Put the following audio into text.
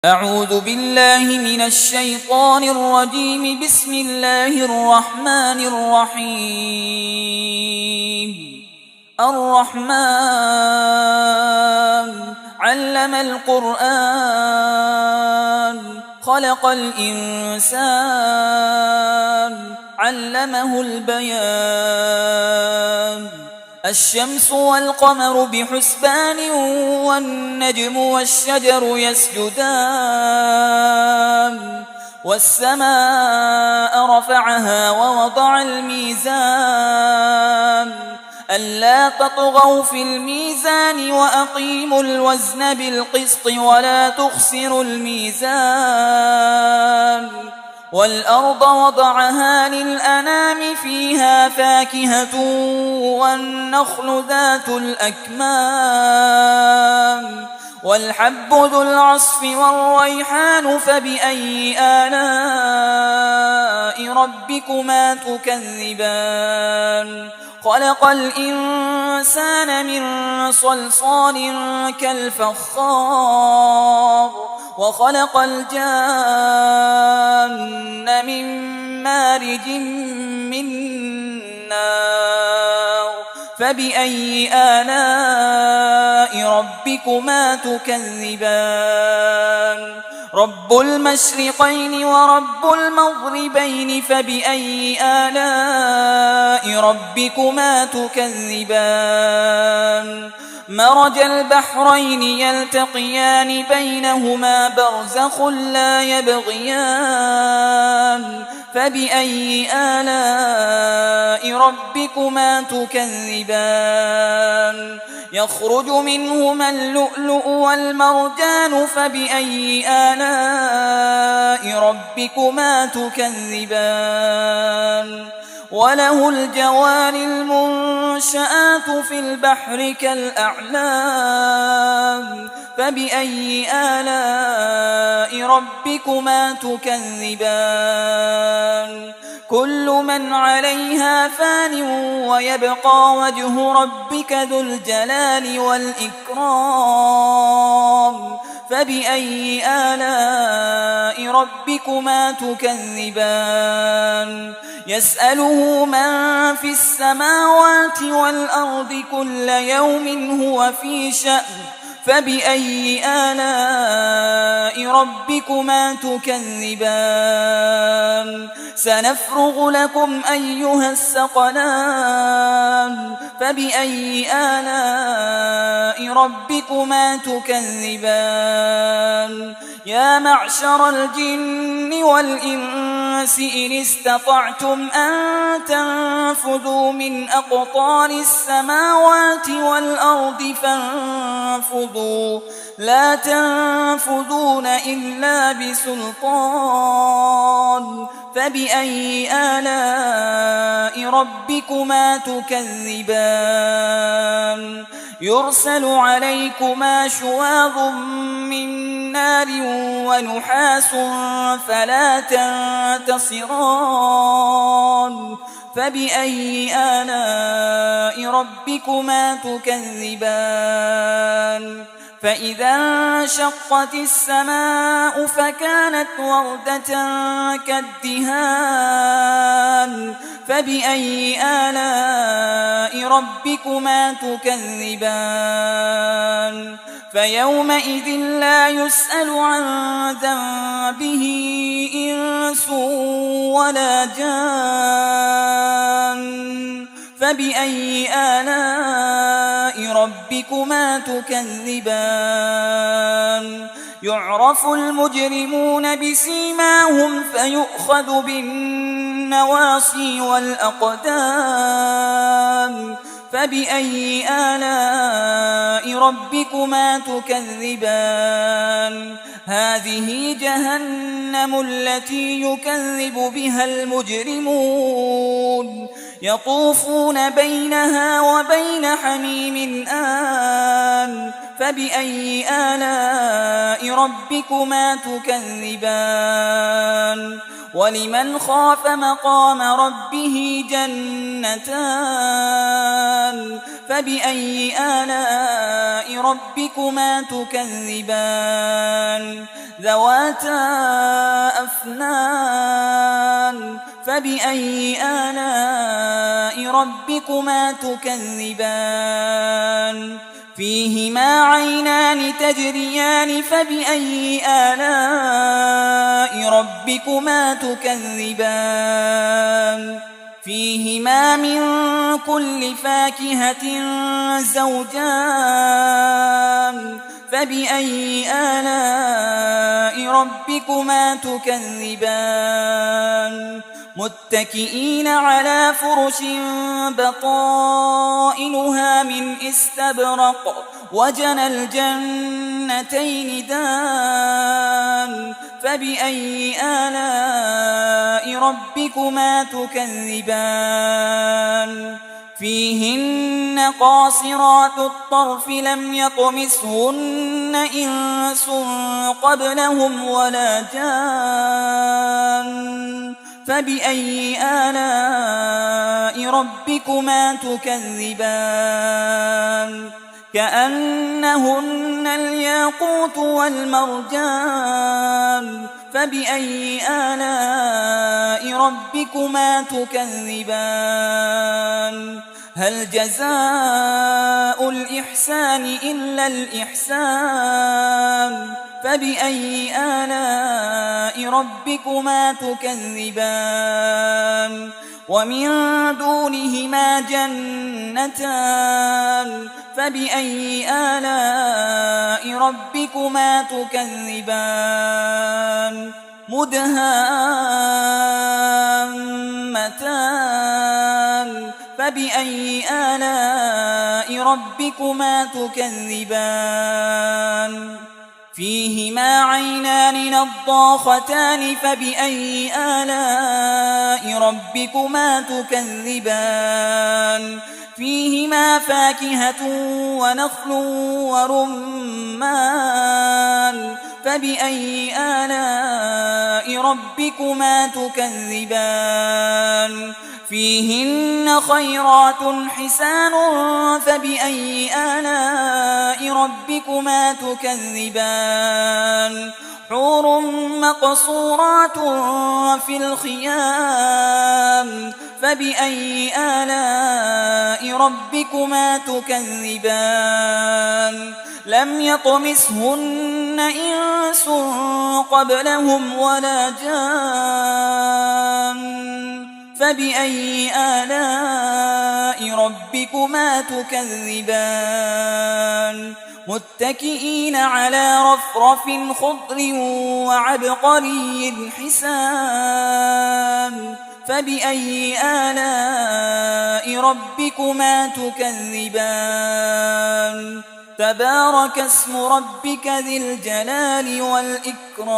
أعوذ بالله من الشيطان الرجيم. بسم الله الرحمن الرحيم. الرحمن علم القرآن، خلق الإنسان، علمه البيان. الشمس والقمر بحسبان، والنجم والشجر يسجدان. والسماء رفعها ووضع الميزان، ألا تطغوا في الميزان وأقيموا الوزن بالقسط ولا تخسروا الميزان. والأرض وضعها للأنام، فيها فاكهة والنخل ذات الأكمام، والحب ذو العصف والريحان. فبأي آلاء ربكما تكذبان؟ خلق الإنسان من صلصال كالفخار، وخلق الجان من مارج من نار. فبأي آلاء ربكما تكذبان؟ رب المشرقين ورب المغربين. فبأي آلاء ربكما تكذبان؟ مرج البحرين يلتقيان، بينهما برزخ لا يبغيان. فبأي آلاء ربكما تكذبان؟ يخرج منهما اللؤلؤ والمرجان. فبأي آلاء ربكما تكذبان؟ وله الجوار المنشآت في البحر كالأعلام. فبأي آلاء ربكما تكذبان؟ كل من عليها فان، ويبقى وجه ربك ذو الجلال والإكرام. فبأي آلاء ربكما تكذبان؟ يسأله من في السماوات والأرض، كل يوم هو في شأن. فبأي آلاء ربكما تكذبان؟ سنفرغ لكم أيها الثقلان. فبأي آلاء ربكما تكذبان؟ يا معشر الجن والإنس، إن استطعتم أن تنفذوا من أقطار السماوات والأرض فانفذوا، لا تنفذون إلا بسلطان. فبأي آلاء ربكما تكذبان؟ يرسل عليكما شواظ من نار ونحاس فلا تنتصران. فبأي آلاء ربكما تكذبان؟ فإذا انشقت السماء فكانت وردة كالدهان. فبأي آلاء ربكما تكذبان؟ فيومئذ لا يسأل عن ذنبه إنس ولا جان. فبأي آلاء ربكما تكذبان؟ يعرف المجرمون بسيماهم، فيؤخذ بالنواصي والأقدام. فبأي آلاء ربكما تكذبان؟ هذه جهنم التي يكذب بها المجرمون، يطوفون بينها وبين حميم آن. فبأي آلاء ربكما تكذبان؟ ولمن خاف مقام ربه جنتان. فبأي آلاء ربكما تكذبان ذواتا أفنان فبأي آلاء ربكما تكذبان فيهما عينان تجريان فبأي آلاء ربكما تكذبان فيهما من كل فاكهة زوجان فبأي آلاء ربكما تكذبان متكئين على فرش بطائنها من استبرق وجنى الجنتين دان فبأي آلاء ربكما تكذبان فيهن قاصرات الطرف لم يطمثهن إنس قبلهم ولا جان فبأي آلاء ربكما تكذبان كأنهن الياقوت والمرجان فبأي آلاء ربكما تكذبان هل جزاء الإحسان إلا الإحسان فبأي آلاء ربكما تكذبان ومن دونهما جنتان فبأي آلاء ربكما تكذبان مدهامتان فبأي آلاء ربكما تكذبان فيهما عينان نضاختان فبأي آلاء ربكما تكذبان فيهما فاكهة ونخل ورمان فبأي آلاء ربكما تكذبان فيهن خيرات حسان فبأي آلاء ربكما تكذبان حور مقصورات في الخيام فبأي آلاء ربكما تكذبان لم يطمثهن إنس قبلهم ولا جان فبأي آلاء ربكما تكذبان متكئين على رفرف خضر وعبقري حسان فبأي آلاء ربكما تكذبان تبارك اسم ربك ذي الجلال والإكرام